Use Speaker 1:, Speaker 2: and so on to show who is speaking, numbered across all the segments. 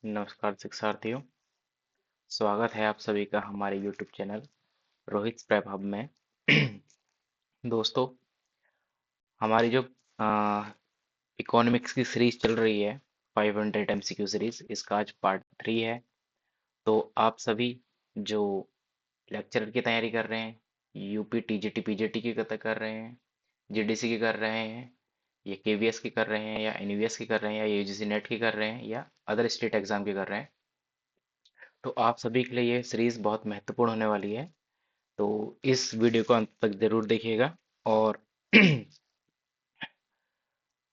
Speaker 1: नमस्कार शिक्षार्थियों। स्वागत है आप सभी का हमारे YouTube channel Rohit prep hub में। दोस्तों, हमारी जो इकोनॉमिक्स की सीरीज चल रही है 500 MCQ सीरीज, इसका आज पार्ट 3 है। तो आप सभी जो लेक्चरर की तैयारी कर रहे हैं, यूपी टीजीटी पीजीटी की कर रहे हैं, जीडीसी की कर रहे हैं, या केवीएस की कर रहे हैं, या एनवीएस की कर रहे हैं, या यूजीसी नेट की कर रहे हैं, या अदर स्टेट एग्जाम की कर रहे हैं, तो आप सभी के लिए ये सीरीज बहुत महत्वपूर्ण होने वाली है। तो इस वीडियो को अंत तक जरूर देखिएगा। और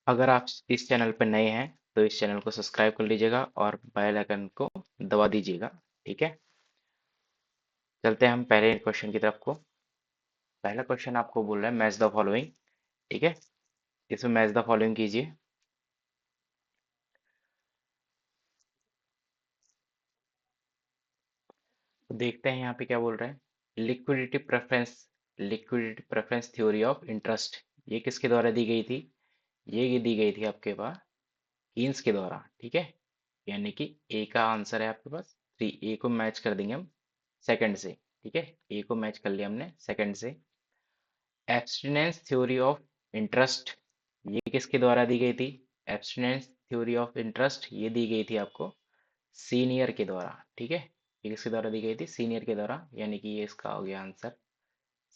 Speaker 1: अगर आप इस चैनल पर नए हैं तो इस चैनल को सब्सक्राइब कर लीजिएगा और बेल आइकन को दबा दीजिएगा। ठीक है, चलते हैं हम पहले क्वेश्चन की तरफ को। पहला क्वेश्चन आपको बोल रहा है मैच द फॉलोइंग। ठीक है, इसमें मैच द फॉलोइंग कीजिए। तो देखते हैं यहाँ पे क्या बोल रहे हैं। Liquidity preference theory of interest, ये किसके द्वारा दी गई थी? ये दी गई थी आपके पास कीन्स के द्वारा। ठीक है, यानी कि ए का आंसर है आपके पास 3। ए को मैच कर देंगे हम सेकंड से। ठीक है, ए को मैच कर लिया हमने सेकंड से। एब्सटिनेंस थ्योरी ऑफ इंटरेस्ट, ये किसके द्वारा दी गई थी? एब्सटिनेंस थ्योरी ऑफ इंटरेस्ट ये दी गई थी आपको सीनियर के द्वारा। ठीक है, ये किसके द्वारा दी गई थी? सीनियर के द्वारा, यानी कि ये इसका हो गया आंसर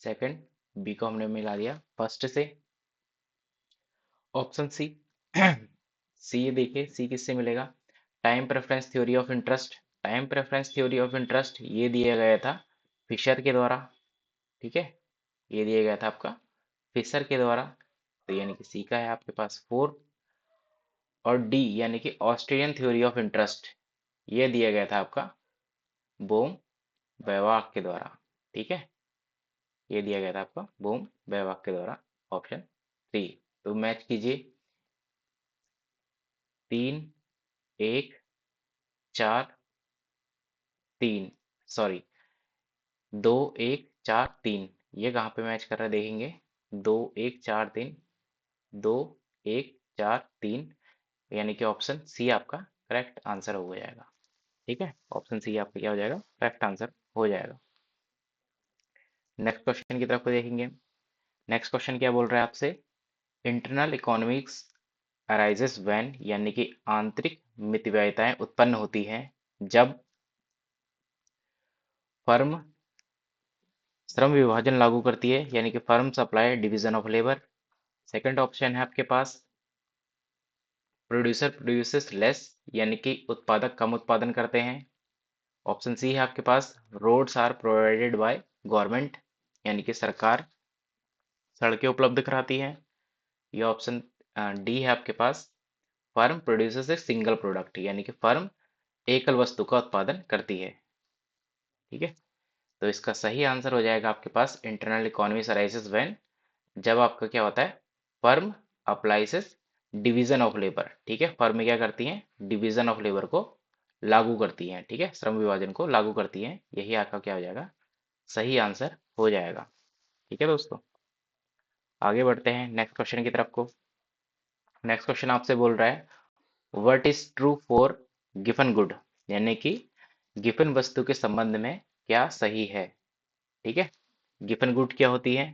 Speaker 1: सेकंड। बी को हमने मिला दिया फर्स्ट से। Option C. सी, ये देखिए सी किससे मिलेगा? Time preference theory of interest. Time preference theory of interest ये दिया गया था फिशर के द्वारा। ठीक है, ये दिया गया था आपका फिशर के द्वारा। तो यानी कि सी का है आपके पास 4। और डी यानी कि ऑस्ट्रेलियन थ्योरी ऑफ इंटरेस्ट, ये दिया गया था आपका बोम बैवाक के द्वारा। ठीक है, ये दिया गया था आपका बोम बैवाक के द्वारा, ऑप्शन 3। तो मैच कीजिए 3 1 4 3, सॉरी 2 1 4 3, ये कहाँ पे मैच कर रहा है देखेंगे। 2 1 4 3, 2 1 4 3, यानी कि ऑप्शन सी आपका करेक्ट आंसर हो जाएगा। ठीक है, ऑप्शन सी आपका क्या हो जाएगा? करेक्ट आंसर हो जाएगा। नेक्स्ट क्वेश्चन की तरफ को देखेंगे। नेक्स्ट क्वेश्चन क्या बोल रहा है आपसे? इंटरनल इकोनॉमिक्स अराइजेस व्हेन, यानी कि आंतरिक मितव्ययिताएं उत्पन्न होती हैं जब फर्म श्रम विभाजन लागू करती है, यानी कि firm supply division of labour. Second option है आपके पास प्रोड्यूसर प्रोड्यूसेस लेस, यानी कि उत्पादक कम उत्पादन करते हैं। ऑप्शन सी है आपके पास roads are provided by government, यानी कि सरकार सड़कें उपलब्ध कराती है। ये ऑप्शन डी है आपके पास firm produces a single product, यानी कि फर्म एकल वस्तु का उत्पादन करती है। ठीक है, तो इसका सही आंसर हो जाएगा आपके पास इंटरनल इकोनॉमी अराइजेस व्हेन, जब आपका क्या होता है? Firm applies division of labour. ठीक है, फर्म क्या करती हैं? डिवीजन ऑफ लेबर को लागू करती हैं। ठीक है, श्रम विभाजन को लागू करती हैं। यही आपका क्या हो जाएगा? सही आंसर हो जाएगा। ठीक है दोस्तों, आगे बढ़ते हैं नेक्स्ट क्वेश्चन की तरफ को। नेक्स्ट क्वेश्चन आपसे बोल रहा है what is true for given good, यानी कि गिवन वस्तु के संबंध में क्या सही है। ठीक है, गिवन गुड क्या होती है?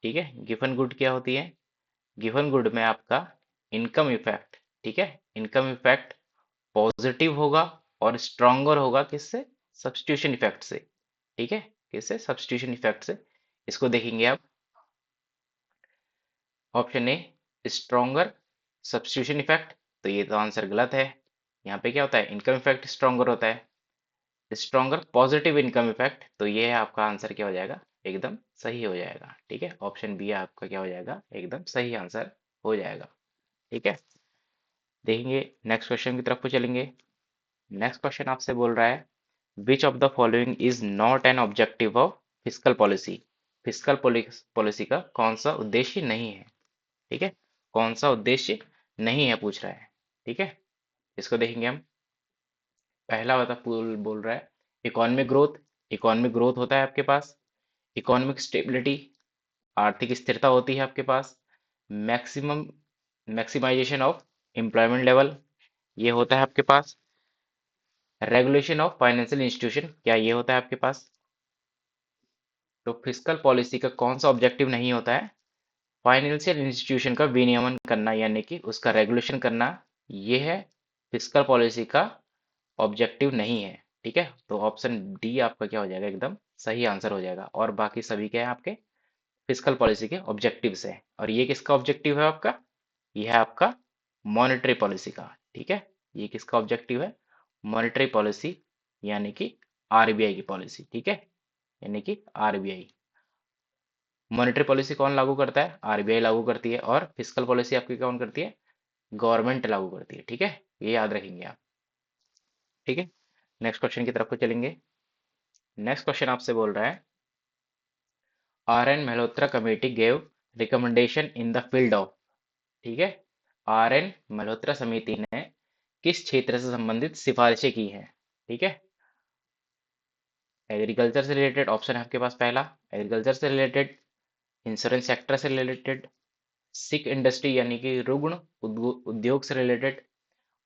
Speaker 1: ठीक है, गिवन गुड क्या होती है? गिवन गुड में आपका इनकम इफेक्ट, ठीक है, इनकम इफेक्ट पॉजिटिव होगा और स्ट्रॉन्गर होगा किससे? सब्स्टिट्यूशन इफेक्ट से। ठीक है, किससे? सब्स्टिट्यूशन इफेक्ट से। इसको देखेंगे आप। Option A stronger substitution effect, तो ये तो आंसर गलत है। यहाँ पे क्या होता है? इनकम इफेक्ट स्ट्रॉन्गर होता है। स्ट्रॉन्गर पॉजिटिव इनकम इफेक्ट, तो ये है आपका आंसर क्या हो जाएगा? एकदम सही हो जाएगा। ठीक है, ऑप्शन बी आपका क्या हो जाएगा? एकदम सही आंसर हो जाएगा। ठीक है, देखेंगे नेक्स्ट क्वेश्चन की तरफ को चलेंगे। नेक्स्ट क्वेश्चन आपसे बोल रहा है विच of the following is not an objective of fiscal policy. Fiscal policy का कौन सा उद्देश्य नहीं है? ठीक है, कौन सा उद्देश्य नहीं है पूछ रहा है। ठीक है, इसको देखेंगे हम। पहला वाला बोल बोल रहा है इकोनॉमिक ग्रोथ। इकोनॉमिक ग्रोथ होता है आपके पास। इकोनॉमिक स्टेबिलिटी, आर्थिक स्थिरता होती है आपके पास। Maximum maximization of employment level, ये होता है आपके पास। रेगुलेशन ऑफ फाइनेंशियल इंस्टीट्यूशन, क्या ये होता है आपके पास? तो फिस्कल पॉलिसी का कौन सा ऑब्जेक्टिव नहीं होता है? फाइनेंशियल इंस्टीट्यूशन का विनियमन करना यानी कि उसका रेगुलेशन करना, ये है फिस्कल पॉलिसी का ऑब्जेक्टिव नहीं है। ठीक है, तो ऑप्शन डी आपका क्या हो जाएगा, एकदम सही आंसर हो जाएगा। और बाकी सभी क्या है आपके फिस्कल पॉलिसी के ऑब्जेक्टिव्स है। और ये किसका ऑब्जेक्टिव है आपका? ये है आपका मॉनेटरी पॉलिसी का। ठीक है, ये किसका ऑब्जेक्टिव है? मॉनेटरी पॉलिसी यानी कि आरबीआई की पॉलिसी। ठीक है, यानी कि आरबीआई। मॉनेटरी पॉलिसी कौन लागू करता है? आरबीआई लागू करती है। और फिस्कल पॉलिसी आपकी कौन करती है? गवर्नमेंट लागू करती है। ठीक है, ये याद रखेंगे आप। ठीक है, नेक्स्ट क्वेश्चन की तरफ को चलेंगे। नेक्स्ट क्वेश्चन आपसे बोल रहा है, R N Malhotra committee gave recommendation in the field of. ठीक है, आर एन मल्होत्रा समिति ने किस क्षेत्र से संबंधित सिफारिशें की हैं? ठीक है, एग्रीकल्चर से रिलेटेड ऑप्शन है आपके पास पहला, एग्रीकल्चर से रिलेटेड, इंश्योरेंस सेक्टर से रिलेटेड, सिक इंडस्ट्री यानी कि रुग्ण उद्योग से रिलेटेड,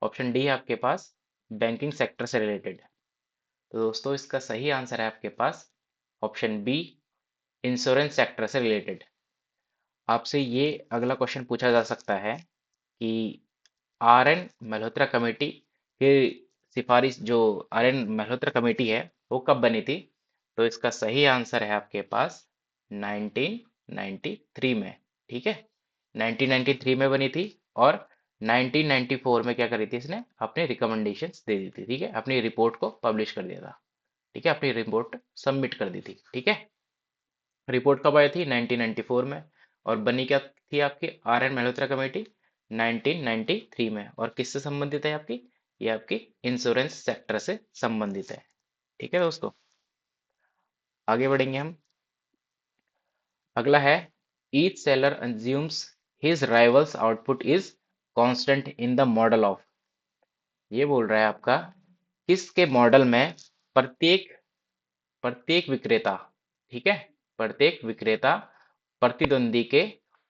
Speaker 1: ऑप्शन डी है आपके पास बैंकिंग सेक्टर से रिलेटेड। तो दोस्तों इसका सही आंसर है आपके पास ऑप्शन बी, इंश्योरेंस सेक्टर से रिलेटेड। आपसे ये अगला क्वेश्चन पूछा जा सकता है कि आर एन मल्होत्रा कमेटी की सिफारिश, जो आर एन मल्होत्रा कमेटी है वो कब बनी थी? तो इसका सही आंसर है आपके पास 1993 में। ठीक है, 1993 में बनी थी। और 1994 में क्या करी थी इसने? अपने रिकमेंडेशंस दे दी थी। ठीक है, अपनी रिपोर्ट को पब्लिश कर दिया था। ठीक है, अपनी रिपोर्ट सबमिट कर दी थी। ठीक है, रिपोर्ट कब आई थी? 1994 में। और बनी क्या थी आपकी आर एन मल्होत्रा कमेटी? 1993 में। और किससे संबंधित है आपकी? ये आपकी इंश्योरेंस सेक्टर से संबंधित है। ठीक है दोस्तों, आगे बढ़ेंगे हम। अगला है, each seller assumes his rivals output is constant in the model of. ये बोल रहा है आपका किसके मॉडल में प्रत्येक प्रत्येक विक्रेता, ठीक है, प्रत्येक विक्रेता प्रतिद्वंदी के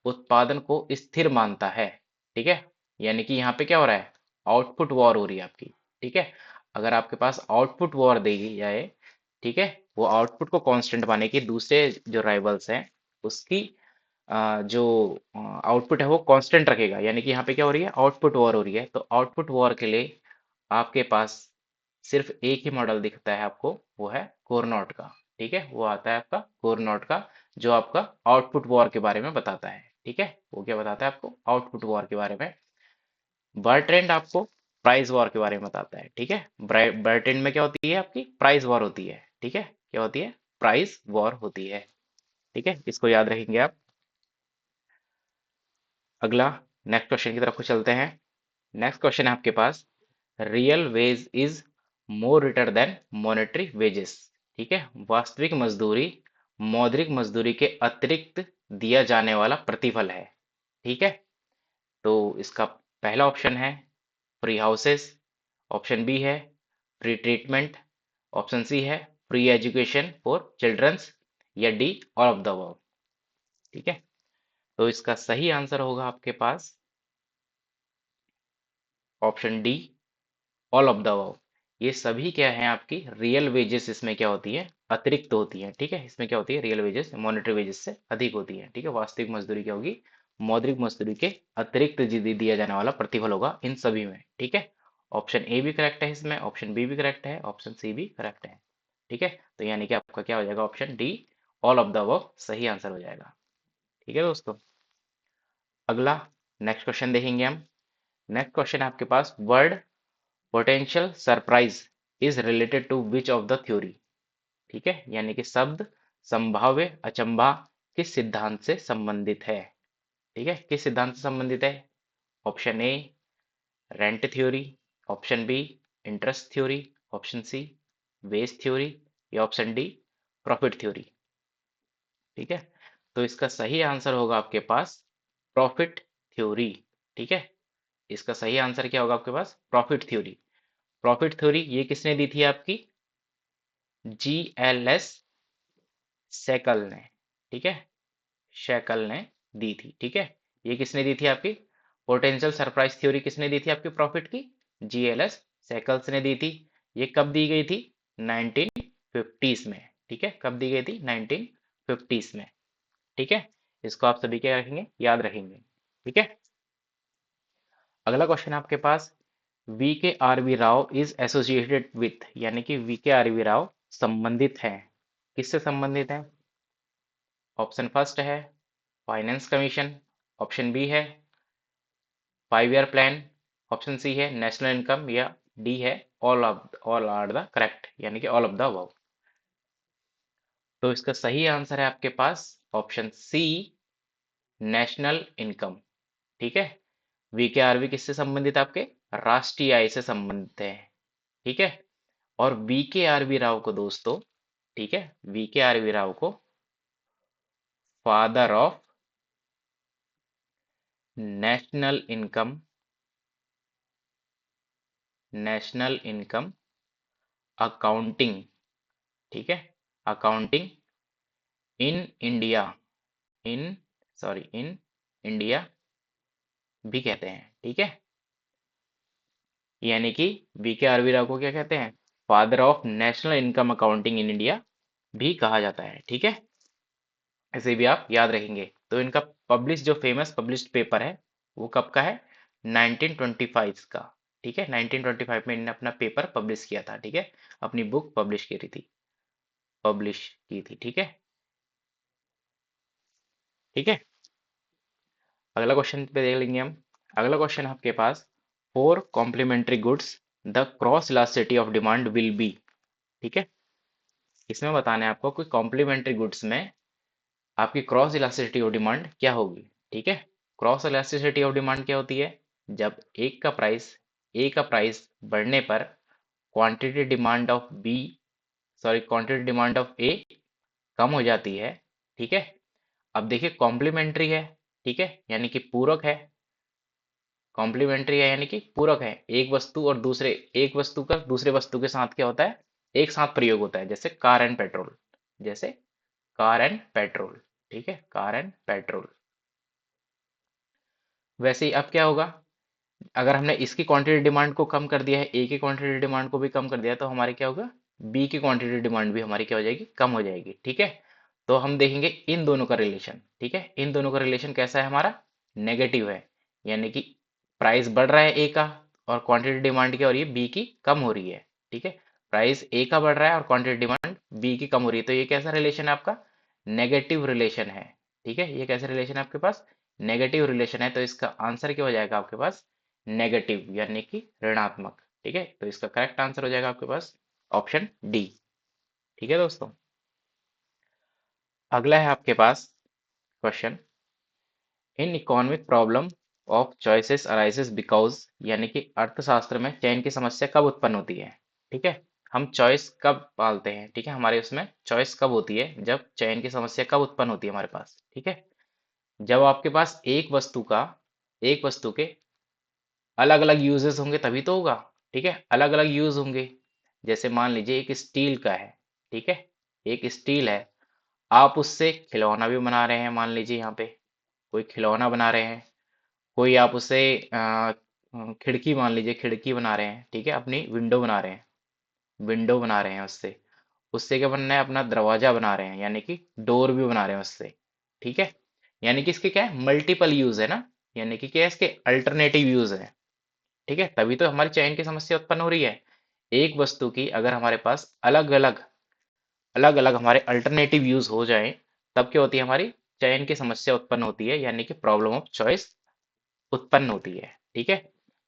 Speaker 1: उत्पादन को स्थिर मानता है। ठीक है, यानी कि यहाँ पे क्या हो रहा है? आउटपुट वॉर हो रही है आपकी। ठीक है, अगर आपके पास आउटपुट वॉर देगी जाए, ठीक है, वो आउटपुट को कांस्टेंट माने कि दूसरे जो राइवल्स हैं उसकी जो आउटपुट है वो कांस्टेंट रखेगा। यानी कि यहाँ पे क्या हो रही है? आउटपुट वॉर हो रही है। तो आउटपुट वॉर के लिए आपके पास सिर्फ एक ही मॉडल दिखता है आपको, वो है कोरनॉट का। ठीक है, वो आता है आपका कोरनॉट का, जो आपका आउटपुट वॉर के बारे में बताता है। ठीक है, वो क्या बताता है आपको? आउटपुट वॉर के बारे में। बर्ट्रेंड आपको प्राइस वॉर के बारे में बताता है। ठीक है, बर्ट्रेंड में क्या होती है आपकी? प्राइस वॉर होती है। ठीक है, क्या होती है? प्राइस वॉर होती है। ठीक है, इसको याद रखेंगे आप। अगला नेक्स्ट क्वेश्चन की तरफ को चलते हैं। नेक्स्ट क्वेश्चन है आपके पास, real wage is more greater than monetary wages. ठीक है, वास्तविक मजदूरी मौद्रिक मजदूरी के अतिरिक्त दिया जाने वाला प्रतिफल है। ठीक है, तो इसका पहला ऑप्शन है फ्री हाउसेस, ऑप्शन बी है फ्री ट्रीटमेंट, ऑप्शन सी है फ्री एजुकेशन फॉर चिल्ड्रंस, या D all of the above. ठीक है, तो इसका सही आंसर होगा आपके पास option D, all of the above. ये सभी क्या है आपकी रियल वेजेस, इसमें क्या होती है? अतिरिक्त होती है। ठीक है, इसमें क्या होती है? रियल वेजेस मॉनेटरी वेजेस से अधिक होती है। ठीक है, वास्तविक मजदूरी क्या होगी? मौद्रिक मजदूरी के अतिरिक्त दिया जाने वाला प्रतिफल होगा इन सभी में। ठीक है, ऑप्शन ए भी करेक्ट है इसमें, ऑप्शन बी भी करेक्ट है, ऑप्शन सी भी करेक्ट है। ठीक है, तो यानी कि आपका क्या हो जाएगा? Option D, all of the above सही आंसर हो जाएगा। ठीक है दोस्तों, अगला नेक्स्ट क्वेश्चन देखेंगे हम। नेक्स्ट क्वेश्चन है आपके पास, word potential surprise is related to which of the theory. ठीक है, यानी कि शब्द संभाव्य अचंभा किस सिद्धांत से संबंधित है? ठीक है, किस सिद्धांत से संबंधित है? Option A rent theory, option B interest theory, option C wage theory, या ऑप्शन डी प्रॉफिट थ्योरी। ठीक है, तो इसका सही आंसर होगा आपके पास प्रॉफिट थ्योरी। ठीक है, इसका सही आंसर क्या होगा आपके पास? Profit theory. प्रॉफिट थ्योरी ये किसने दी थी आपकी? GLS सैकल ने। ठीक है, शैकल ने दी थी। ठीक है, ये किसने दी थी आपकी? पोटेंशियल सरप्राइज थ्योरी किसने दी थी आपकी प्रॉफिट की? GLS सैकल्स ने दी थी। ये कब दी गई थी? 1950s में। ठीक है, कब दी गई थी? 1950s में। ठीक है, इसको आप सभी क्या रखेंगे? याद रखेंगे। ठीक है, अगला क्वेश्चन आपके पास, V K R V Rao is associated with, यानी कि we K R V Rao संबंधित है, किससे संबंधित है? ऑप्शन फर्स्ट है फाइनेंस कमीशन, ऑप्शन बी है 5 ईयर प्लान, ऑप्शन सी है नेशनल इनकम, या डी है ऑल आर द करेक्ट, यानी कि ऑल ऑफ द अबव। तो इसका सही आंसर है आपके पास ऑप्शन सी, नेशनल इनकम। ठीक है, वीकेआरवी किससे संबंधित है? आपके राष्ट्रीय आय से संबंधित है। ठीक है, और वीकेआरवी राव को दोस्तों, ठीक है, वीकेआरवी राव को father of national income, national income accounting, ठीक है, accounting in India, in sorry in India भी कहते हैं। ठीक है, यानी कि वीके आरवी राव को क्या कहते हैं? Father of national income accounting in India भी कहा जाता है। ठीक है, ऐसे भी आप याद रखेंगे। तो इनका पब्लिश, जो फेमस पब्लिश्ड पेपर है वो कब का है? 1925 का। ठीक है, 1925 में इन्होंने अपना पेपर पब्लिश किया था। ठीक है, अपनी बुक पब्लिश की थी, पब्लिश की थी। ठीक है, ठीक है, अगला क्वेश्चन पे देख लेंगे हम। अगला क्वेश्चन आपके पास, for complementary goods the cross elasticity of demand will be. ठीक है, इसमें बताना है आपको कि कॉम्प्लीमेंट्री गुड्स में आपकी क्रॉस इलास्टिसिटी ऑफ डिमांड क्या होगी। ठीक है, क्रॉस इलास्टिसिटी ऑफ डिमांड क्या होती है? जब ए का प्राइस बढ़ने पर quantity demand of B, sorry quantity demand of A कम हो जाती है। ठीक है, अब देखिए कॉम्प्लीमेंट्री है, ठीक है, यानी कि पूरक है। कॉम्प्लीमेंट्री है यानी कि पूरक है। एक वस्तु का दूसरे वस्तु के साथ क्या होता है? एक साथ प्रयोग होता है, जैसे कार एंड पेट्रोल, जैसे कार एंड पेट्रोल। ठीक है, कार एंड पेट्रोल। वैसे ही अब क्या होगा, अगर हमने इसकी क्वांटिटी डिमांड को कम कर दिया है, ए की क्वांटिटी डिमांड को भी कम कर दिया है, तो हमारे क्या होगा? बी की क्वांटिटी डिमांड भी हमारी क्या हो जाएगी? कम हो जाएगी। ठीक है, तो हम देखेंगे इन दोनों का रिलेशन। ठीक है, इन दोनों का रिलेशन कैसा है? हमारा नेगेटिव है, यानी कि प्राइस बढ़ रहा है ए का, और क्वांटिटी डिमांड क्या हो रही है? बी की कम हो रही है। ठीक है, प्राइस ए का बढ़ रहा है और क्वांटिटी डिमांड बी की कम हो रही है, तो ये कैसा रिलेशन है आपका? नेगेटिव रिलेशन है। ठीक है, ये कैसा रिलेशन है आपके पास? नेगेटिव रिलेशन है। तो इसका आंसर क्या हो जाएगा आपके पास? नेगेटिव, यानी कि ऋणात्मक। ठीक है, तो इसका करेक्ट आंसर हो जाएगा आपके पास ऑप्शन डी। ठीक है दोस्तों, अगला है आपके पास question, in economic problem of choices arises because, यानी कि अर्थशास्त्र में चयन की समस्या कब उत्पन्न होती है? ठीक है, हम चॉइस कब पालते हैं? ठीक है, हमारे उसमें चॉइस कब होती है? जब चयन की समस्या कब उत्पन्न होती है हमारे पास? ठीक है, जब आपके पास एक वस्तु के अलग अलग यूजेस होंगे तभी तो होगा। ठीक है, अलग अलग यूज होंगे। जैसे मान लीजिए एक स्टील का है, ठीक है, एक स्टील है, आप उससे खिलौना भी बना रहे हैं, मान लीजिए यहाँ पे कोई खिलौना बना रहे हैं, कोई आप उससे खिड़की, मान लीजिए खिड़की बना रहे हैं, ठीक है, अपनी विंडो बना रहे हैं, विंडो बना रहे हैं उससे, उससे क्या बनना है? अपना दरवाजा बना रहे हैं, यानी कि डोर भी बना रहे हैं उससे। ठीक है, यानी कि इसके क्या है? मल्टीपल यूज है ना, यानी कि क्या है? इसके अल्टरनेटिव यूज है। ठीक है, तभी तो हमारी चयन की समस्या उत्पन्न हो रही है। एक वस्तु की अगर हमारे पास अलग अलग हमारे अल्टरनेटिव यूज हो जाए, तब क्या होती है? हमारी चयन की समस्या उत्पन्न होती है, यानी कि प्रॉब्लम ऑफ चॉइस उत्पन्न होती है। ठीक है,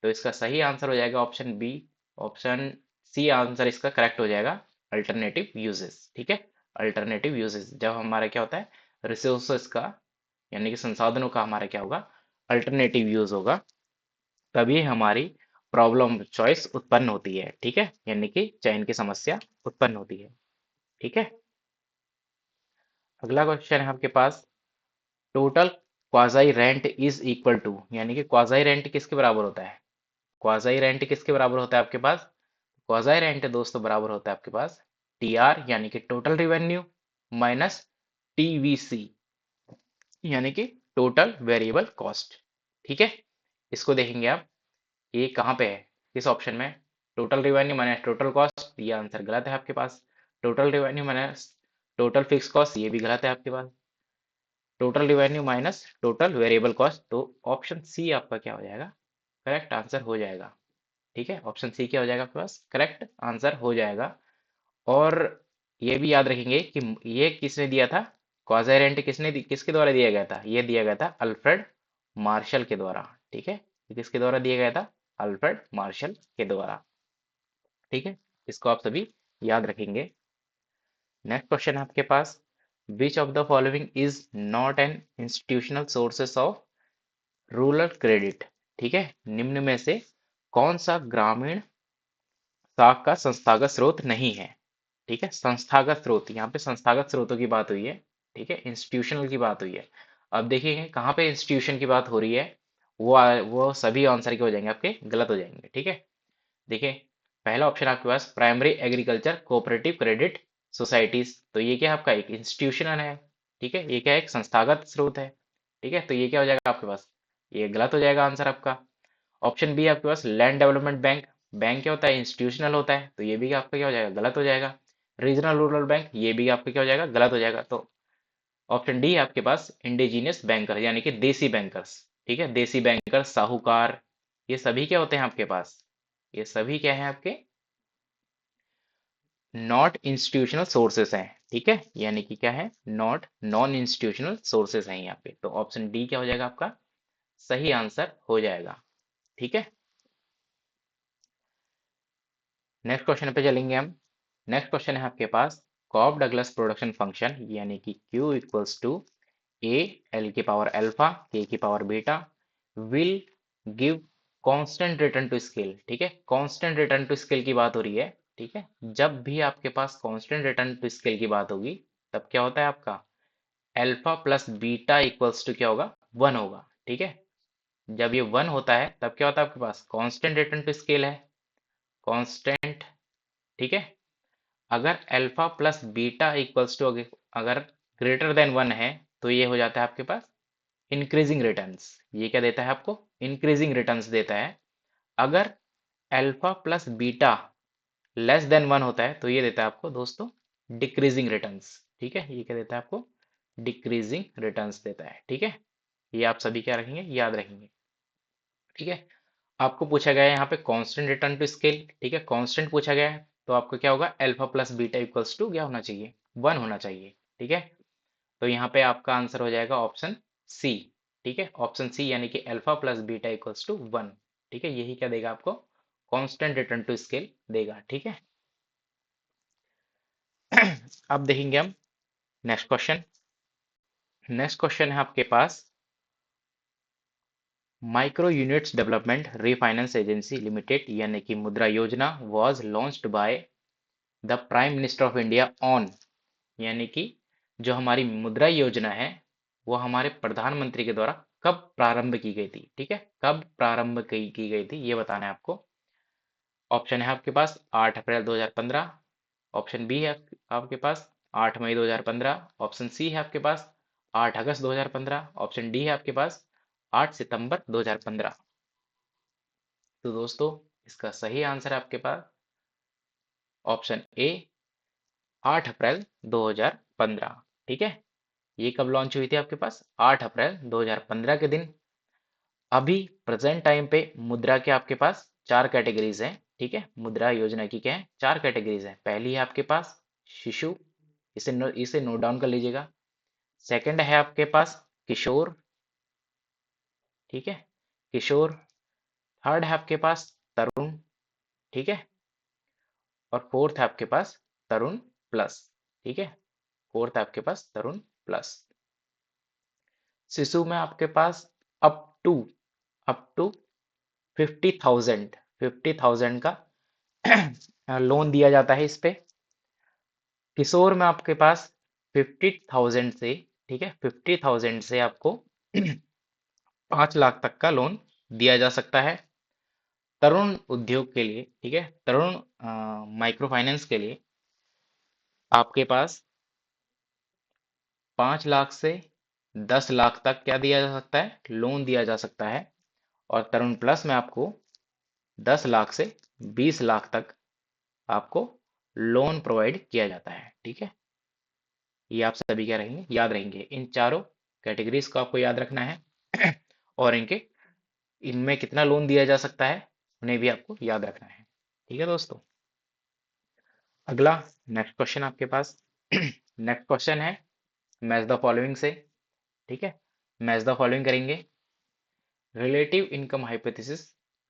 Speaker 1: तो इसका सही आंसर हो जाएगा option B, option C answer इसका करेक्ट हो जाएगा, अल्टरनेटिव यूजेस। ठीक है, अल्टरनेटिव यूजेस जब हमारा क्या होता है? रिसोर्सेस का, यानी कि संसाधनों का हमारा क्या होगा? अल्टरनेटिव यूज होगा, तभी हमारी प्रॉब्लम चॉइस उत्पन्न होती है। ठीक है, यानी कि चयन की समस्या उत्पन्न होती है। ठीक है, अगला क्वेश्चन है आपके पास, total quasi rent is equal to, यानी कि क्वाजाई रेंट किसके बराबर होता है? क्वाजाई रेंट किसके बराबर होता है आपके पास? क्वाजाई रेंट दोस्तों बराबर होता है आपके पास टी आर, यानी कि टोटल रिवेन्यू, माइनस टीवीसी, यानी कि टोटल वेरिएबल कॉस्ट। ठीक है, इसको देखेंगे आप, ये कहाँ पे है? किस ऑप्शन में? Total revenue minus total cost, ये आंसर गलत है आपके पास। Total revenue minus total fix cost, ये भी गलत है आपके पास। Total revenue minus total variable cost, तो ऑप्शन सी आपका क्या हो जाएगा, करेक्ट आंसर हो जाएगा। ठीक है, ऑप्शन सी क्या हो जाएगा आपके पास, करेक्ट आंसर हो जाएगा। और ये भी याद रखेंगे कि ये किसने दिया था, क्वाज़ी रेंट किसके द्वारा दिया गया था, ये दिया गया था अल्फ्रेड मार्शल के द्वारा। ठीक है, ये किसके द्वारा दिया गया था, अल्फ्रेड मार्शल के द्वारा। ठीक है, इसको आप सभी याद रखेंगे। नेक्स्ट क्वेश्चन है आपके पास, which of the following is not an institutional sources of rural credit. ठीक है, निम्न में से कौन सा ग्रामीण साख का संस्थागत स्रोत नहीं है। ठीक है, संस्थागत स्रोत, यहाँ पे संस्थागत स्रोतों की बात हुई है। ठीक है, इंस्टीट्यूशनल की बात हुई है। अब देखिए कहाँ पे इंस्टीट्यूशन की बात हो रही है, वो सभी आंसर के हो जाएंगे आपके गलत हो जाएंगे। ठीक है, देखिए पहला ऑप्शन आपके पास primary agriculture cooperative credit societies, तो ये क्या है आपका एक इंस्टीट्यूशनल है। ठीक है, ये क्या है, एक संस्थागत स्रोत है। ठीक है, तो ये क्या हो जाएगा आपके पास, ये गलत हो जाएगा आंसर आपका। ऑप्शन बी आपके पास लैंड डेवलपमेंट बैंक, बैंक क्या होता है, इंस्टीट्यूशनल होता है, तो ये भी आपका क्या हो जाएगा, गलत हो जाएगा। रीजनल रूरल बैंक, ये भी आपका क्या हो जाएगा, गलत हो जाएगा। तो ऑप्शन डी आपके पास इंडिजीनियस बैंकर यानी कि देसी बैंकर्स। ठीक है, देसी बैंकर्स, साहूकार, ये सभी क्या होते हैं आपके पास, ये सभी क्या है आपके नॉट इंस्टीट्यूशनल सोर्सेस हैं। ठीक है, यानी कि क्या है, नॉट नॉन इंस्टीट्यूशनल सोर्सेस हैं यहाँ पे। तो ऑप्शन डी क्या हो जाएगा आपका सही आंसर हो जाएगा। ठीक है, नेक्स्ट क्वेश्चन पे चलेंगे हम। नेक्स्ट क्वेश्चन है आपके पास, कॉब डगलस प्रोडक्शन फंक्शन यानी कि Q equals to A L की पावर अल्फा के की power beta will give constant return to scale. ठीक है, कांस्टेंट रिटर्न टू स्केल की बात हो रही है। ठीक है, जब भी आपके पास कांस्टेंट रिटर्न टू स्केल की बात होगी, तब क्या होता है आपका alpha plus beta equals to क्या होगा, वन होगा। ठीक है, जब ये वन होता है तब क्या होता है आपके पास कांस्टेंट रिटर्न टू स्केल है, कांस्टेंट। ठीक है, अगर alpha plus beta equals to अगर ग्रेटर देन वन है, तो ये हो जाता है आपके पास इंक्रीजिंग रिटर्न्स। ये क्या देता है आपको, इंक्रीजिंग रिटर्न्स देता है। अगर alpha plus beta less than one होता है, तो ये देता है आपको दोस्तों डिक्रीजिंग रिटर्न्स। ठीक है, ये क्या देता है आपको, डिक्रीजिंग रिटर्न्स देता है। ठीक है, ये आप सभी क्या रखेंगे, याद रखेंगे। ठीक है, आपको पूछा गया है यहाँ पे कांस्टेंट रिटर्न टू स्केल। ठीक है, कांस्टेंट पूछा गया है, तो आपको क्या होगा, alpha plus beta equals to क्या होना चाहिए, वन होना चाहिए। ठीक है, तो यहाँ पे आपका आंसर हो जाएगा ऑप्शन सी। ठीक है, ऑप्शन सी यानी कि alpha plus beta equals to one. ठीक है, यही क्या देगा आपको, कांस्टेंट रिटर्न टू स्केल देगा। ठीक है, अब देखेंगे हम नेक्स्ट क्वेश्चन। नेक्स्ट क्वेश्चन है आपके पास, micro units development refinance agency limited यानी कि Mudra Yojana was launched by the prime minister of India on, यानी कि जो हमारी मुद्रा योजना है वो हमारे प्रधानमंत्री के द्वारा कब प्रारंभ की गई थी। ठीक है, कब प्रारंभ की गई थी ये बताना है आपको। ऑप्शन है आपके पास 8 अप्रैल 2015, ऑप्शन बी है आपके पास 8 मई 2015, ऑप्शन सी है आपके पास 8 अगस्त 2015, ऑप्शन डी है आपके पास 8 सितंबर 2015। तो दोस्तों इसका सही आंसर है आपके पास ऑप्शन ए 8 अप्रैल 2015। ठीक है, ये कब लॉन्च हुई थी आपके पास, 8 अप्रैल 2015 के दिन। अभी प्रेजेंट टाइम पे मुद्रा के आपके पास चार कैटेगरीज हैं। ठीक है, मुद्रा योजना की क्या है, चार कैटेगरीज हैं। पहली है आपके पास शिशु, इसे नोट डाउन कर लीजिएगा। सेकंड है आपके पास किशोर। ठीक है, किशोर। थर्ड है आपके पास तरुण। ठीक है, और फोर्थ है आपके पास तरुण प्लस। ठीक है, फोर्थ है आपके पास तरुण प्लस। शिशु में आपके पास अप टू अप टू 50,000 50,000 का लोन दिया जाता है इस पे। किशोर में आपके पास 50,000 से, ठीक है, 50,000 से आपको 5 लाख तक का लोन दिया जा सकता है। तरुण उद्योग के लिए, ठीक है, तरुण माइक्रो फाइनेंस के लिए आपके पास 5 लाख से 10 लाख तक क्या दिया जा सकता है, लोन दिया जा सकता है। और तरुण प्लस में आपको 10 लाख से 20 लाख तक आपको लोन प्रोवाइड किया जाता है। ठीक है, ये आप सभी क्या रहेंगे, याद रहेंगे। इन चारों कैटेगरीज को आपको याद रखना है और इनके इनमें कितना लोन दिया जा सकता है उन्हें भी आपको याद रखना है। ठीक है दोस्तों, अगला नेक्स्ट क्वेश्चन आपके पास नेक्स्ट क्वेश्चन है मैच द फॉलोइंग से। ठीक है, मैच द फॉलोइंग करेंगे। रिलेटिव इनकम हाइपोथेसिस,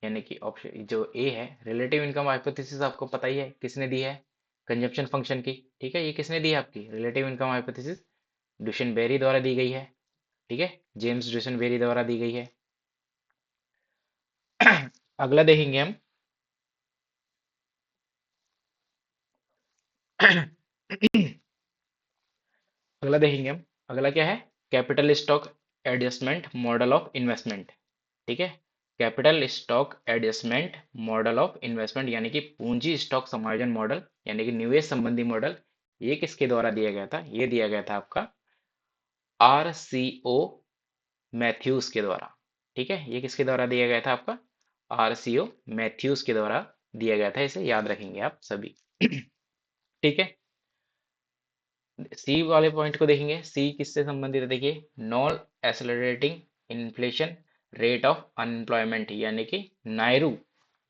Speaker 1: यानी कि ऑप्शन जो ए है, रिलेटिव इनकम हाइपोथेसिस आपको पता ही है किसने दी है, कंजम्पशन फंक्शन की। ठीक है, ये किसने दी है आपकी रिलेटिव इनकम हाइपोथेसिस, ड्यूशनबेरी द्वारा दी गई है। ठीक है, जेम्स ड्यूशनबेरी द्वारा दी गई है। अगला देखेंगे हम अगला देखेंगे हम अगला क्या है, capital stock adjustment model of investment. ठीक है, capital stock adjustment model of investment, यानी कि पूंजी स्टॉक समायोजन मॉडल, यानी कि निवेश संबंधी मॉडल, ये किसके द्वारा दिया गया था, ये दिया गया था आपका RCO मैथ्यूज के द्वारा। ठीक है, ये किसके द्वारा दिया गया था आपका RCO मैथ्यूज के द्वारा दिया गया था, इसे याद रखेंगे आप सभी ठीक है, सी वाले पॉइंट को देखेंगे। सी किससे संबंधित है, देखिए, non accelerating inflation rate of unemployment, यानी कि नायरू।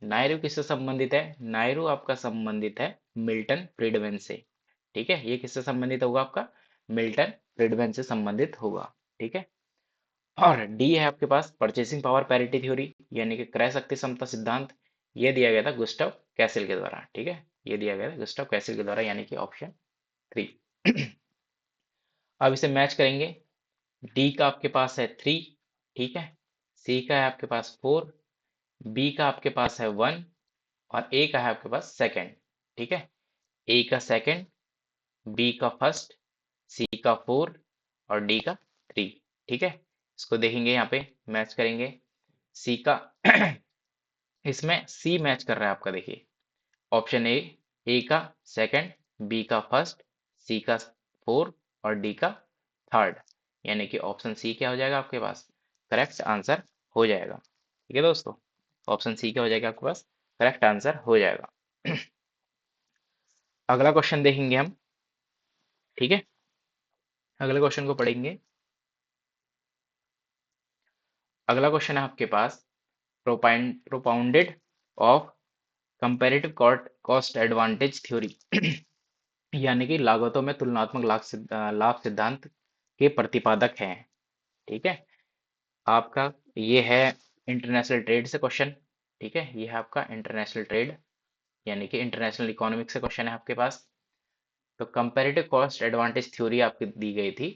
Speaker 1: नायरू किससे संबंधित है, नायरू आपका संबंधित है मिल्टन फ्रीडमैन से। ठीक है, ये किससे संबंधित होगा आपका, मिल्टन फ्रीडमैन से संबंधित होगा। ठीक है, और डी है आपके पास परचेसिंग पावर पैरिटी थ्योरी, यानी कि क्रय शक्ति समता सिद्धांत, ये दिया गया था गुस्टाव कैसिल के द्वारा। ठीक है, ये दिया गया था गुस्टाव कैसिल के द्वारा, यानी कि ऑप्शन 3 अब इसे मैच करेंगे। डी का आपके पास है 3, ठीक है, सी का है आपके पास 4, बी का आपके पास है 1 और ए का है आपके पास सेकंड। ठीक है, ए का सेकंड, बी का फर्स्ट, सी का 4 और डी का 3। ठीक है, इसको देखेंगे, यहाँ पे मैच करेंगे। सी का इसमें सी मैच कर रहा है आपका, देखिए, ऑप्शन ए का सेकंड, बी का फर्स्ट, सी का 4 और डी का थर्ड, यानी कि ऑप्शन सी क्या हो जाएगा आपके पास, करेक्ट आंसर हो जाएगा। ठीक है दोस्तों, ऑप्शन सी क्या हो जाएगा आपके पास, करेक्ट आंसर हो जाएगा। अगला क्वेश्चन देखेंगे हम। ठीक है, अगले क्वेश्चन को पढ़ेंगे। अगला क्वेश्चन है आपके पास propounded of comparative cost advantage theory यानी कि लागतों में तुलनात्मक लाभ सिद्धांत के प्रतिपादक हैं। ठीक है, आपका ये है इंटरनेशनल ट्रेड से क्वेश्चन। ठीक है, ये है आपका इंटरनेशनल ट्रेड, यानी कि इंटरनेशनल इकोनॉमिक्स से क्वेश्चन है आपके पास। तो कंपैरेटिव कॉस्ट एडवांटेज थ्योरी आपकी दी गई थी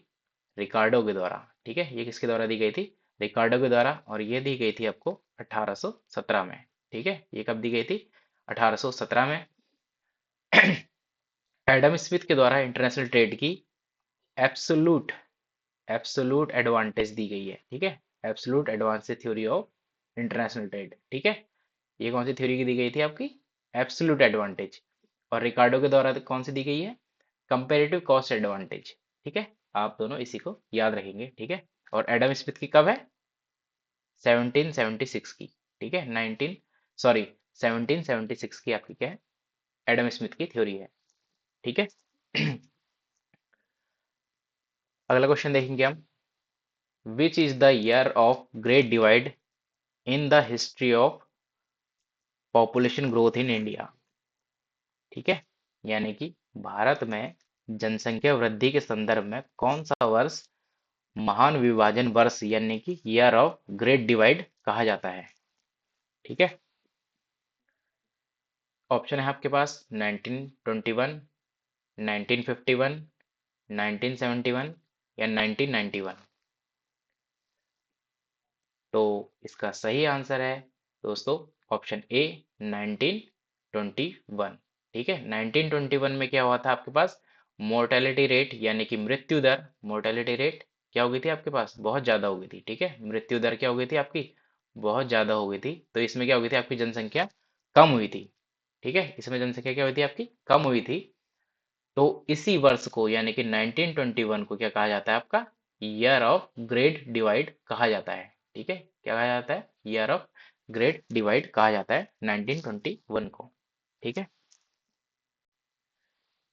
Speaker 1: रिकार्डो के द्वारा। ठीक है, ये किसके द्वारा दी गई थी, रिकार्डो के द्वारा, और ये दी गई थी आपको 1817 में। ठीक है, ये कब दी गई थी, 1817 में एडम स्मिथ के द्वारा इंटरनेशनल ट्रेड की एब्सोल्यूट एब्सोल्यूट एडवांटेज दी गई है। ठीक है, absolute advantage theory of international trade. ठीक है, ये कौन सी थ्योरी की दी गई थी आपकी, एब्सोल्यूट एडवांटेज। और रिकार्डो के द्वारा कौन सी दी गई है, कंपैरेटिव कॉस्ट एडवांटेज। ठीक है, आप दोनों इसी को याद रखेंगे। ठीक है, और एडम स्मिथ की कब है, 1776 की। ठीक है, 19 सॉरी 1776 की आपकी क्या है, एडम स्मिथ की थ्योरी है। ठीक है अगला क्वेश्चन देखेंगे हम। Which is the year of great divide in the history of population growth in India. ठीक है, यानी कि भारत में जनसंख्या वृद्धि के संदर्भ में कौन सा वर्ष महान विभाजन वर्ष, यानी कि ईयर ऑफ ग्रेट डिवाइड कहा जाता है। ठीक है, ऑप्शन है आपके पास 1921, 1951, 1971 या 1991। तो इसका सही आंसर है दोस्तों ऑप्शन ए 1921। ठीक है, 1921 में क्या हुआ था आपके पास, मोर्टेलिटी रेट, यानी कि मृत्यु दर, मोर्टेलिटी रेट क्या हो गई थी आपके पास, बहुत ज्यादा हो गई थी। ठीक है, मृत्यु दर क्या हो गई थी आपकी, बहुत ज्यादा हो गई थी। तो इसमें क्या हो गई थी, आपकी जनसंख्या कम हुई थी। ठीक है, इसमें जनसंख्या क्या हुई थी आपकी, कम हुई थी। तो इसी वर्ष को, यानी कि 1921 को क्या कहा जाता है आपका, ईयर ऑफ ग्रेट डिवाइड कहा जाता है। ठीक है, क्या कहा जाता है, ईयर ऑफ ग्रेट डिवाइड कहा जाता है 1921 को। ठीक है,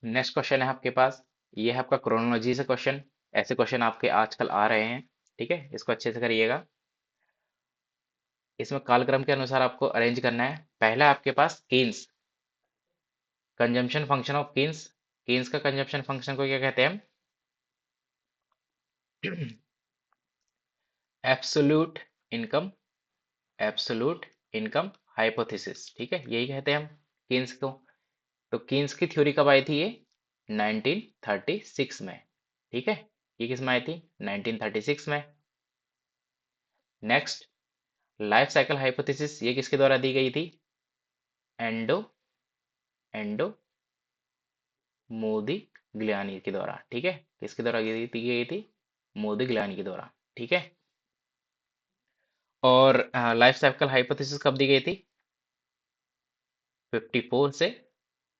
Speaker 1: नेक्स्ट क्वेश्चन है आपके पास, ये है आपका क्रोनोलॉजी से क्वेश्चन। ऐसे क्वेश्चन आपके आजकल आ रहे हैं। ठीक है, इसको अच्छे से करिएगा। इसमें कालक्रम के अनुसार आपको अरेंज करना है। पहला आपके पास Keynes, consumption function of Keynes. Keynes का कंजम्पशन फंक्शन को क्या कहते हैं हम? Absolute income, absolute income hypothesis. ठीक है, यही कहते हैं हम कीन्स को। तो कीन्स की थ्योरी कब आई थी ये? 1936 में। ठीक है, ये किस में आई थी? 1936 में। नेक्स्ट, लाइफ साइकिल हाइपोथेसिस, ये किसके द्वारा दी गई थी? एंडो एंडो मोदी गिलानी के द्वारा। ठीक है, किसके द्वारा दी गई थी? मोदी गिलानी के द्वारा। ठीक है, और लाइफ साइकिल हाइपोथेसिस कब दी गई थी? 54 से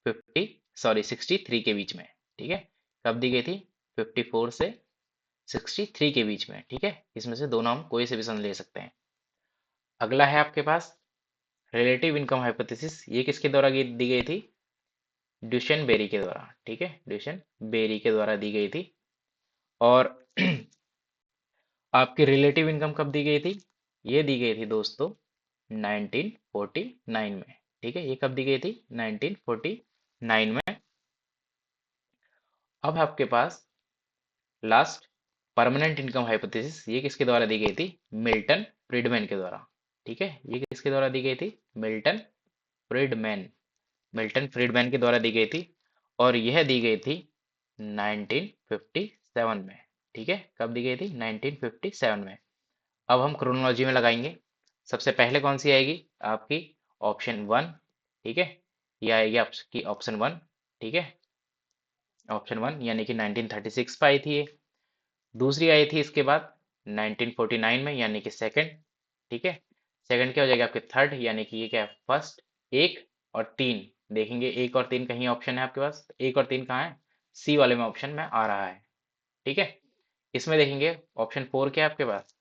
Speaker 1: 50 सॉरी 63 के बीच में। ठीक है, कब दी गई थी? 54 से 63 के बीच में। ठीक है, इसमें से दोनों हम कोई से भी सन ले सकते हैं। अगला है आपके पास रिलेटिव इनकम हाइपोथेसिस, ये किसके द्वारा दी गई थी? ड्यूशेन बेरी के द्वारा। ठीक है, ड्यूशेन बेरी के द्वारा दी गई थी। और आपकी रिलेटिव इनकम कब दी गई थी? ये दी गई थी दोस्तों 1949 में। ठीक है, ये कब दी गई थी? 1949 में। अब आपके पास लास्ट परमानेंट इनकम हाइपोथेसिस, ये किसके द्वारा दी गई थी? मिल्टन फ्रीडमैन के द्वारा। ठीक है, ये किसके द्वारा दी गई थी? मिल्टन फ्रीडमैन, मिल्टन फ्रीडमैन के द्वारा दी गई थी। और यह दी गई थी 1957 में। ठीक है, कब दी गई थी? 1957 में। अब हम क्रोनोलॉजी में लगाएंगे। सबसे पहले कौन सी आएगी? आपकी ऑप्शन वन। ठीक है, ये आएगी आपकी ऑप्शन वन। ठीक है, ऑप्शन वन यानी कि 1936 पे आई थी ये। दूसरी आई थी इसके बाद 1949 में, यानी कि सेकंड। ठीक है, सेकंड क्या हो जाएगा आपके? थर्ड, यानी कि ये क्या है? फर्स्ट। एक और तीन देखेंगे, एक और तीन कहीं ऑप्शन है आपके पास? एक और तीन कहाँ है? सी वाले में ऑप्शन में आ रहा है। ठीक है, इसमें देखेंगे ऑप्शन फोर क्या है आपके पास?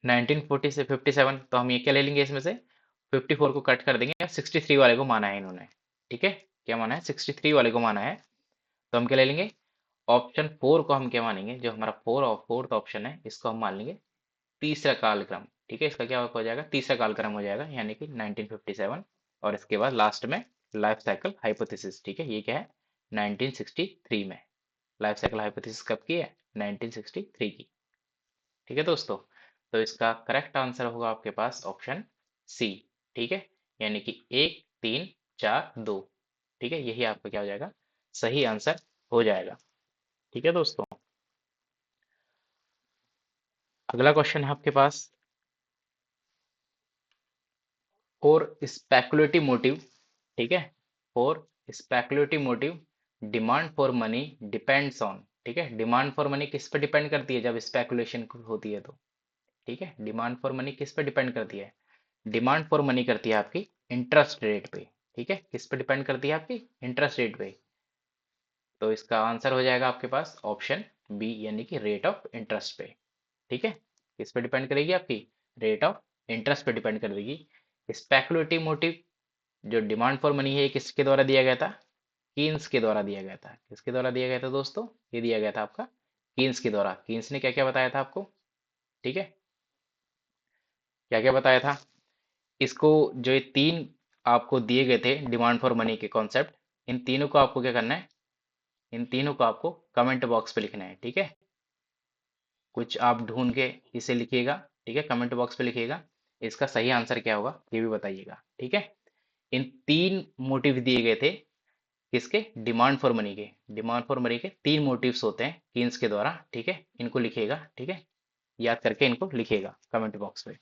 Speaker 1: 1940 से 57, तो हम ये क्या ले लेंगे इसमें से? 54 को कट कर देंगे, 63 वाले को माना है इन्होंने। ठीक है, क्या माना है? 63 वाले को माना है। तो हम क्या ले लेंगे? ऑप्शन फोर को हम क्या मानेंगे? जो हमारा फोर्थ ऑप्शन है, इसको हम मान लेंगे तीसरा कालक्रम। ठीक है, इसका क्या हो जाएगा? तीसरा कालक्रम हो जाएगा, यानी कि 1957। और इसके बाद लास्ट में लाइफ साइकिल हाइपोथेसिस। ठीक है, ये क्या है? 1963 में। लाइफ साइकिल हाइपोथेसिस कब की है? 1963 की। ठीक है दोस्तों, तो इसका करेक्ट आंसर होगा आपके पास ऑप्शन सी। ठीक है, यानी कि एक, तीन, चार, दो। ठीक है, यही आपका क्या हो जाएगा? सही आंसर हो जाएगा। ठीक है दोस्तों, अगला क्वेश्चन है आपके पास, और स्पेकुलेटिव मोटिव। ठीक है, और speculative motive demand for money depends on. ठीक है, डिमांड फॉर मनी किस पे डिपेंड करती है जब स्पेकुलेशन होती है तो? ठीक है, डिमांड फॉर मनी किस पे डिपेंड करती है? डिमांड फॉर मनी करती है आपकी इंटरेस्ट रेट पे। ठीक है, किस पे डिपेंड करती है? आपकी इंटरेस्ट रेट पे। तो इसका आंसर हो जाएगा आपके पास ऑप्शन बी, यानी कि रेट ऑफ इंटरेस्ट पे। ठीक है, किस पे डिपेंड करेगी? आपकी रेट ऑफ इंटरेस्ट पे डिपेंड कर देगी। स्पेकुलेटिव मोटिव जो डिमांड फॉर मनी है, ये किसके द्वारा दिया गया था? कीन्स के द्वारा दिया गया था। किसके द्वारा दिया गया था दोस्तों? ये दिया गया था आपका कीन्स के द्वारा। कीन्स ने क्या क्या बताया था आपको? ठीक है, क्या क्या बताया था? इसको जो ये तीन आपको दिए गए थे डिमांड फॉर मनी के कॉन्सेप्ट, इन तीनों को आपको क्या करना है? इन तीनों को आपको कमेंट बॉक्स पे लिखना है। ठीक है, कुछ आप ढूंढ के इसे लिखिएगा। ठीक है, कमेंट बॉक्स पे लिखिएगा। इसका सही आंसर क्या होगा ये भी बताइएगा। ठीक है, इन तीन मोटिव दिए गए थे किसके? डिमांड फॉर मनी के। डिमांड फॉर मनी के तीन मोटिव्स होते हैं कीन्स के द्वारा। ठीक है, इनको लिखिएगा। ठीक है, याद करके इनको लिखिएगा कमेंट बॉक्स पे।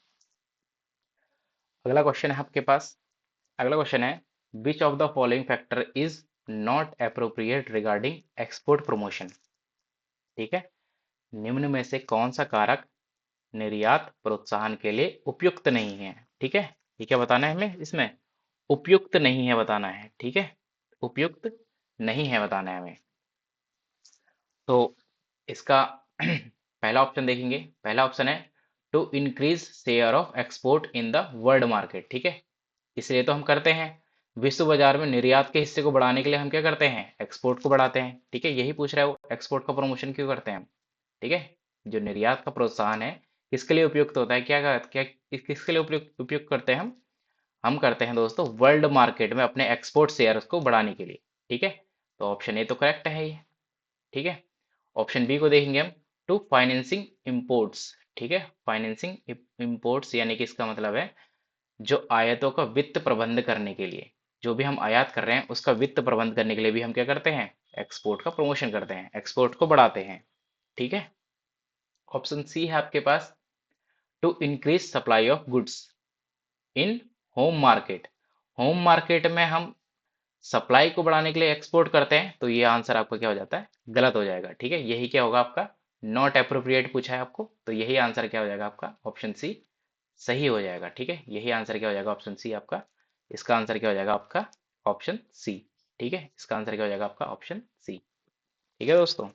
Speaker 1: अगला क्वेश्चन है आपके पास, अगला क्वेश्चन है, विच of the following factor is not appropriate regarding export promotion? ठीक है, निम्न में से कौन सा कारक निर्यात प्रोत्साहन के लिए उपयुक्त नहीं है? ठीक है, ये क्या बताना है हमें इसमें? उपयुक्त नहीं है बताना है। ठीक है, उपयुक्त नहीं है बताना है हमें। तो इसका पहला ऑप्शन देखेंगे। पहला ऑप्शन है to increase share of export in the world market. ठीक है, इसलिए तो हम करते हैं, विश्व बाजार में निर्यात के हिस्से को बढ़ाने के लिए हम क्या करते हैं, एक्सपोर्ट को बढ़ाते हैं। ठीक है, यही पूछ रहा है वो, एक्सपोर्ट का प्रमोशन क्यों करते हैं हम। ठीक है, जो निर्यात का प्रोत्साहन है किसके लिए उपयुक्त होता है, क्या किसके लिए उपयुक्त उपयुक्त करते हैं हम करते हैं दोस्तों वर्ल्ड मार्केट में अपने एक्सपोर्ट शेयर्स को बढ़ाने के लिए। ठीक है, तो ऑप्शन ए तो करेक्ट है ये। ठीक है, ऑप्शन बी को देखेंगे हम, टू फाइनेंसिंग इंपोर्ट्स। ठीक है, फाइनेंसिंग इंपोर्ट्स यानी कि इसका मतलब है जो आयातों का वित्त प्रबंध करने के लिए, जो भी हम आयात कर रहे हैं उसका वित्त प्रबंध करने के लिए भी हम क्या करते हैं, एक्सपोर्ट का प्रमोशन करते हैं, एक्सपोर्ट को बढ़ाते हैं। ठीक है, ऑप्शन सी है आपके पास, to increase supply of goods in home market. Home market में हम सप्लाई को बढ़ाने के लिए एक्सपोर्ट करते हैं, तो ये आंसर आपका क्या हो जाता है, गलत हो जाएगा। ठीक है, यही क्या होगा आपका, नॉट अप्रोप्रिएट पूछा है आपको, तो यही आंसर क्या हो जाएगा आपका, ऑप्शन सी सही हो जाएगा। ठीक है, यही आंसर क्या हो जाएगा, ऑप्शन सी आपका, इसका आंसर क्या हो जाएगा आपका, ऑप्शन सी। ठीक है, इसका आंसर क्या हो जाएगा आपका, ऑप्शन सी। ठीक है दोस्तों,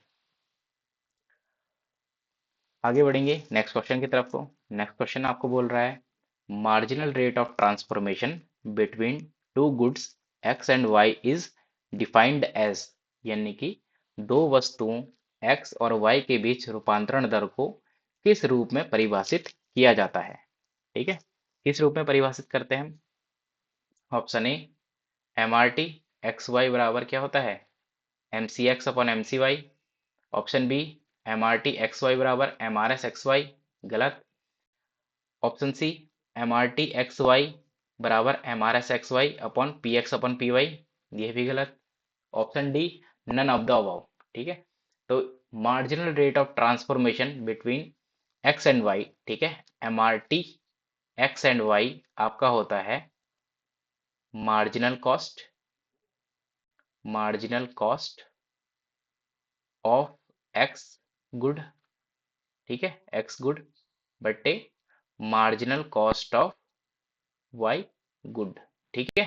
Speaker 1: आगे बढ़ेंगे नेक्स्ट क्वेश्चन की तरफ को। नेक्स्ट क्वेश्चन आपको बोल रहा है, marginal rate of transformation between two goods X and Y is defined as, यानी कि दो वस्तुओं एक्स और वाई के बीच रूपांतरण दर को किस रूप में परिभाषित किया जाता है। ठीक है, किस रूप में परिभाषित करते हैं हम, option A M R T X Y बराबर क्या होता है, M C X upon M C Y. Option B M R T X Y बराबर M R S X Y, गलत। Option C M R T X Y बराबर M R S X Y upon P Y, ये भी गलत। Option D none of the above. ठीक है, तो marginal rate of transformation between x and Y, ठीक है, M R T X and Y आपका होता है marginal cost, marginal cost of X good, ठीक है, एक्स गुड बट्टे marginal cost of Y good. ठीक है,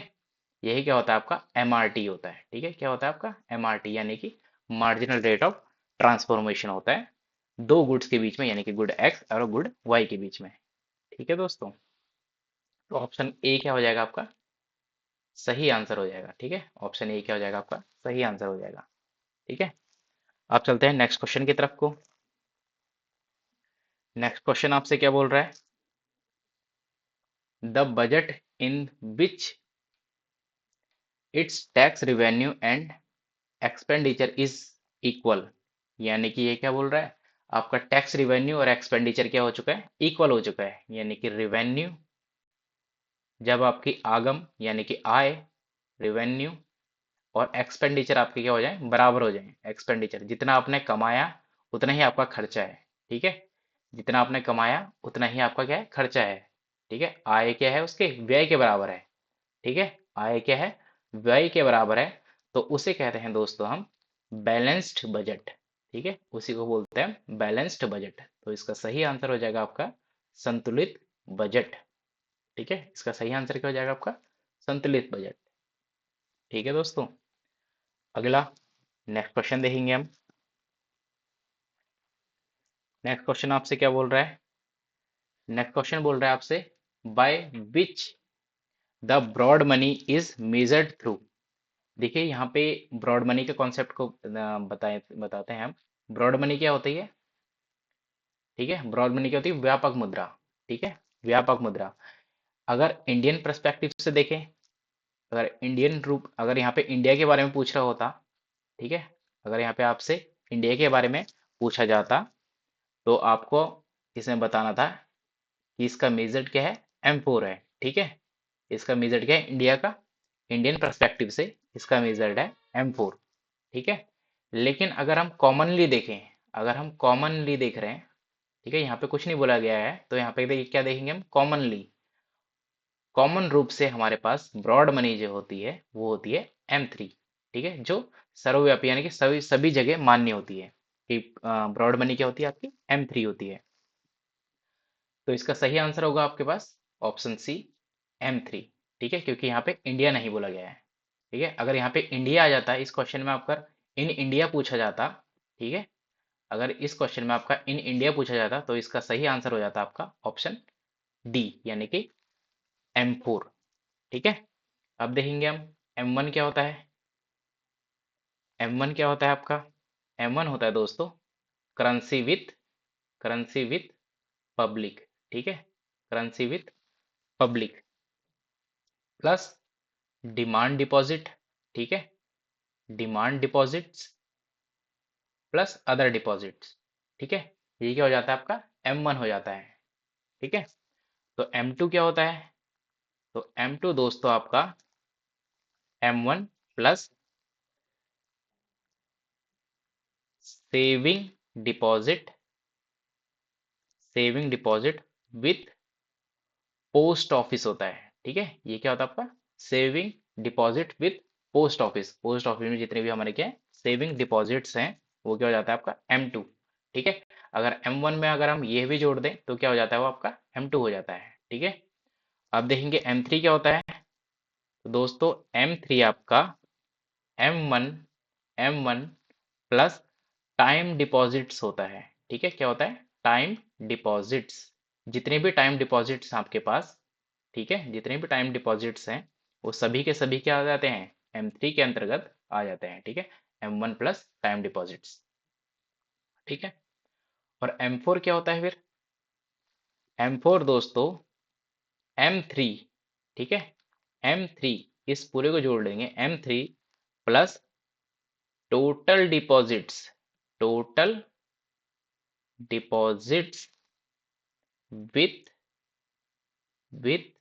Speaker 1: यही क्या होता है आपका एमआरटी होता है। ठीक है, क्या होता है आपका एमआरटी, यानी कि मार्जिनल रेट ऑफ ट्रांसफॉर्मेशन होता है दो गुड्स के बीच में, यानी कि गुड एक्स और गुड वाई के बीच में। ठीक है दोस्तों, तो ऑप्शन ए क्या हो जाएगा आपका, सही आंसर हो जाएगा। ठीक है, ऑप्शन ए क्या हो जाएगा आपका, सही आंसर हो जाएगा। ठीक है, आप चलते हैं नेक्स्ट क्वेश्चन की तरफ को। नेक्स्ट क्वेश्चन आपसे क्या बोल रहा है, the budget in which it's tax revenue and expenditure is equal, यानी कि ये क्या बोल रहा है, आपका टैक्स रिवेन्यू और एक्सपेंडिचर क्या हो चुका है, इक्वल हो चुका है। यानी कि रिवेन्यू जब आपकी आगम यानी कि आय, रिवेन्यू और एक्सपेंडिचर आपके क्या हो जाए, बराबर हो जाए। एक्सपेंडिचर जितना आपने कमाया उतना ही आपका खर्चा है। ठीक है, जितना आपने कमाया उतना ही आपका क्या है, खर्चा है। ठीक है, आय क्या है उसके, व्यय के बराबर है। ठीक है, आय क्या है, व्यय के बराबर है, तो उसे कहते हैं दोस्तों हम बैलेंस्ड बजट। ठीक है, उसी को बोलते हैं बैलेंस्ड बजट। तो इसका सही आंसर हो जाएगा आपका संतुलित बजट। ठीक है, इसका सही आंसर क्या हो जाएगा आपका, संतुलित बजट। ठीक है दोस्तों, अगला नेक्स्ट क्वेश्चन देखेंगे हम। नेक्स्ट क्वेश्चन आपसे क्या बोल रहा है, नेक्स्ट क्वेश्चन बोल रहा है आपसे, by which the broad money is measured through. देखिए यहाँ पे ब्रॉड मनी के कॉन्सेप्ट को बताते हैं हम। ब्रॉड मनी क्या होती है, ठीक है, ब्रॉड मनी क्या होती है, व्यापक मुद्रा। ठीक है, व्यापक मुद्रा। अगर इंडियन पर्सपेक्टिव से देखें, अगर इंडियन रूप, अगर यहाँ पे इंडिया के बारे में पूछ रहा होता, ठीक है, अगर यहाँ पे आपसे इंडिया के बारे में पूछा जाता, तो आपको इसमें बताना था कि इसका मेजर क्या है, M4 है। ठीक है, इसका मेजर क्या है इंडिया का, इंडियन पर्सपेक्टिव से इसका मेजर्ड है M4। ठीक है, लेकिन अगर हम कॉमनली देखें, अगर हम कॉमनली देख रहे हैं, ठीक है, यहाँ पे कुछ नहीं बोला गया है, तो यहाँ पे देखिए क्या देखेंगे हम, कॉमनली, कॉमन रूप से हमारे पास ब्रॉड मनी जो होती है वो होती है M3। ठीक है, जो सर्वव्यापी यानी कि सभी सभी जगह मान्य होती है कि ब्रॉड मनी क्या होती है आपकी, M3 होती है। तो इसका सही आंसर होगा आपके पास ऑप्शन सी M3। ठीक है, क्योंकि यहाँ पे इंडिया नहीं बोला गया है। ठीक है, अगर यहाँ पे इंडिया आ जाता है इस क्वेश्चन में, आपका इन इंडिया पूछा जाता, ठीक है, अगर इस क्वेश्चन में आपका इन इंडिया पूछा जाता तो इसका सही आंसर हो जाता आपका ऑप्शन डी, यानी कि M4। ठीक है, अब देखेंगे हम M1 क्या होता है। M1 क्या होता है आपका? M1 होता है दोस्तों करेंसी विथ पब्लिक। ठीक है, currency with public plus demand deposit. ठीक है, demand deposits plus other deposits. ठीक है, ये क्या हो जाता है आपका M1 हो जाता है। ठीक है, तो M2 क्या होता है? तो M2 दोस्तों आपका M1 plus saving deposit, saving deposit with post office होता है। ठीक है, ये क्या होता है आपका saving deposit with post office. Post office में जितने भी हमारे क्या सेविंग डिपॉजिट्स हैं वो क्या हो जाता है आपका M2। ठीक है, अगर M1 में अगर हम ये भी जोड़ दें तो क्या हो जाता है वो आपका M2 हो जाता है। ठीक है, अब देखेंगे M3 क्या होता है। तो दोस्तों M3 आपका M1 M1 plus time deposits होता है। ठीक है, क्या होता है टाइम डिपॉजिट्स। जितने भी टाइम डिपॉजिट्स आपके पास, ठीक है, जितने भी टाइम डिपॉजिट्स हैं वो सभी के सभी क्या आ जाते हैं M3 के अंतर्गत आ जाते हैं। ठीक है, M1 प्लस टाइम डिपॉजिट्स। ठीक है, और M4 क्या होता है फिर? M4 दोस्तों M3। ठीक है, M3 इस पूरे को जोड़ लेंगे M3 plus total deposits, total deposits with with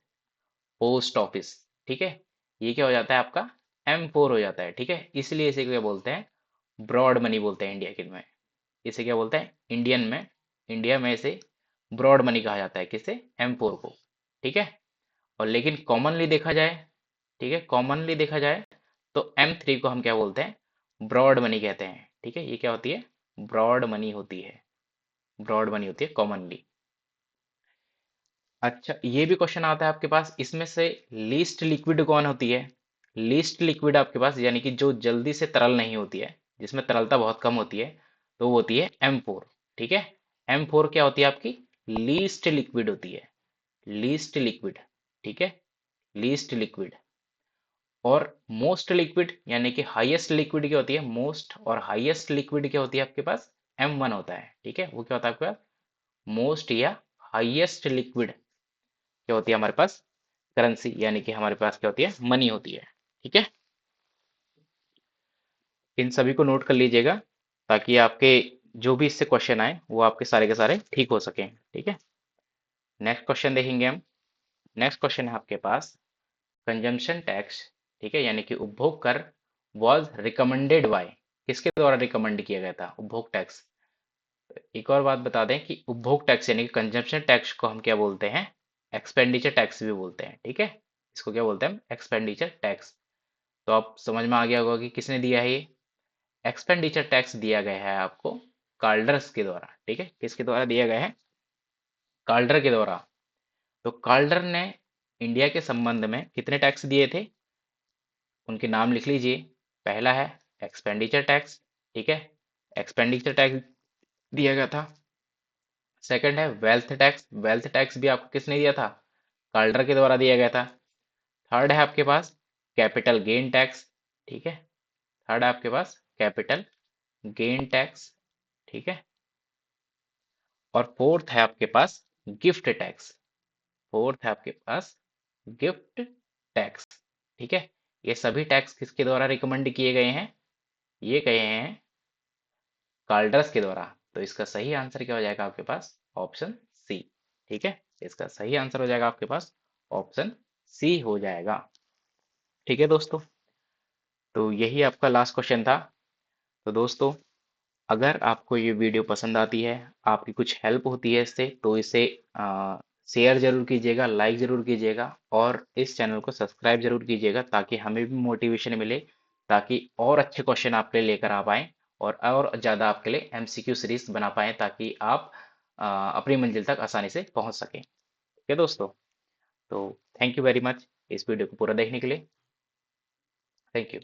Speaker 1: post office. ठीक है, ये क्या हो जाता है आपका M4 हो जाता है। ठीक है, इसलिए इसे क्या बोलते हैं ब्रॉड मनी बोलते हैं इंडिया के में। इसे क्या बोलते हैं इंडियन में, इंडिया में इसे ब्रॉड मनी कहा जाता है, किसे M4 को। ठीक है, और लेकिन कॉमनली देखा जाए, ठीक है, कॉमनली देखा जाए तो M3 को हम क्या बोलते हैं ब्रॉड मनी कहते हैं। ठीक है, ये क्या होती है ब्रॉड मनी होती है, ब्रॉड मनी होती है कॉमनली। अच्छा, ये भी क्वेश्चन आता है आपके पास, इसमें से लीस्ट लिक्विड कौन होती है? लीस्ट लिक्विड आपके पास यानी कि जो जल्दी से तरल नहीं होती है, जिसमें तरलता बहुत कम होती है, तो वो होती है M4। ठीक है, M4 क्या होती है आपकी लीस्ट लिक्विड होती है, लीस्ट लिक्विड। ठीक है, लीस्ट लिक्विड। और मोस्ट लिक्विड यानी कि हाईएस्ट लिक्विड क्या होती है? मोस्ट और हाईएस्ट लिक्विड क्या होती है आपके पास? M1 होता है। ठीक है, वो क्या होता है आपके पास मोस्ट या हाईएस्ट लिक्विड क्या होती है हमारे पास करेंसी, यानी कि हमारे पास क्या होती है मनी होती है। ठीक है, इन सभी को नोट कर लीजिएगा ताकि आपके जो भी इससे क्वेश्चन आए वो आपके सारे के सारे ठीक हो सकें। ठीक है, नेक्स्ट क्वेश्चन देखेंगे हम। नेक्स्ट क्वेश्चन है आपके पास कंजम्पशन टैक्स। ठीक है, यानी कि उपभोग कर वॉज रिकमेंडेड बाय, किसके द्वारा रिकमेंड किया गया था उपभोग टैक्स? एक और बात बता दें कि उपभोग टैक्स यानी कि कंजम्पशन टैक्स को हम क्या बोलते हैं एक्सपेंडिचर टैक्स भी बोलते हैं। ठीक है, इसको क्या बोलते हैं हम एक्सपेंडिचर टैक्स। तो आप समझ में आ गया होगा कि किसने दिया है ये एक्सपेंडिचर टैक्स दिया गया है आपको कार्डर्स के द्वारा। ठीक है, किसके द्वारा दिया गया है कार्डर के द्वारा। तो कार्डर ने इंडिया के संबंध में कितने टैक्स दिए थे उनके नाम लिख लीजिए। पहला है एक्सपेंडिचर टैक्स। ठीक है, एक्सपेंडिचर टैक्स दिया गया था। सेकंड है वेल्थ टैक्स, वेल्थ टैक्स भी आपको किसने दिया था कार्डर के द्वारा दिया गया था। थर्ड है आपके पास कैपिटल गेन टैक्स। ठीक है, थर्ड है आपके पास कैपिटल गेन टैक्स। ठीक है, और फोर्थ है आपके पास गिफ्ट टैक्स। फोर्थ है आपके पास गिफ्ट टैक्स। ठीक है, ये सभी टैक्स किसके द्वारा रिकमेंड किए गए हैं? ये गए हैं कार्डर्स के द्वारा। तो इसका सही आंसर क्या हो जाएगा आपके पास ऑप्शन सी। ठीक है, इसका सही आंसर हो जाएगा आपके पास ऑप्शन सी हो जाएगा। ठीक है दोस्तों, तो यही आपका लास्ट क्वेश्चन था। तो दोस्तों अगर आपको ये वीडियो पसंद आती है, आपकी कुछ हेल्प होती है इससे, तो इसे शेयर जरूर कीजिएगा, लाइक जरूर कीजिएगा और इस चैनल को सब्सक्राइब जरूर कीजिएगा ताकि हमें भी मोटिवेशन मिले, ताकि और अच्छे क्वेश्चन आपके लिए लेकर आ पाएँ और ज़्यादा आपके लिए MCQ सीरीज बना पाएँ ताकि आप अपनी मंजिल तक आसानी से पहुँच सकें। ठीक है दोस्तों, तो थैंक यू वेरी मच इस वीडियो को पूरा देखने के लिए। Thank you.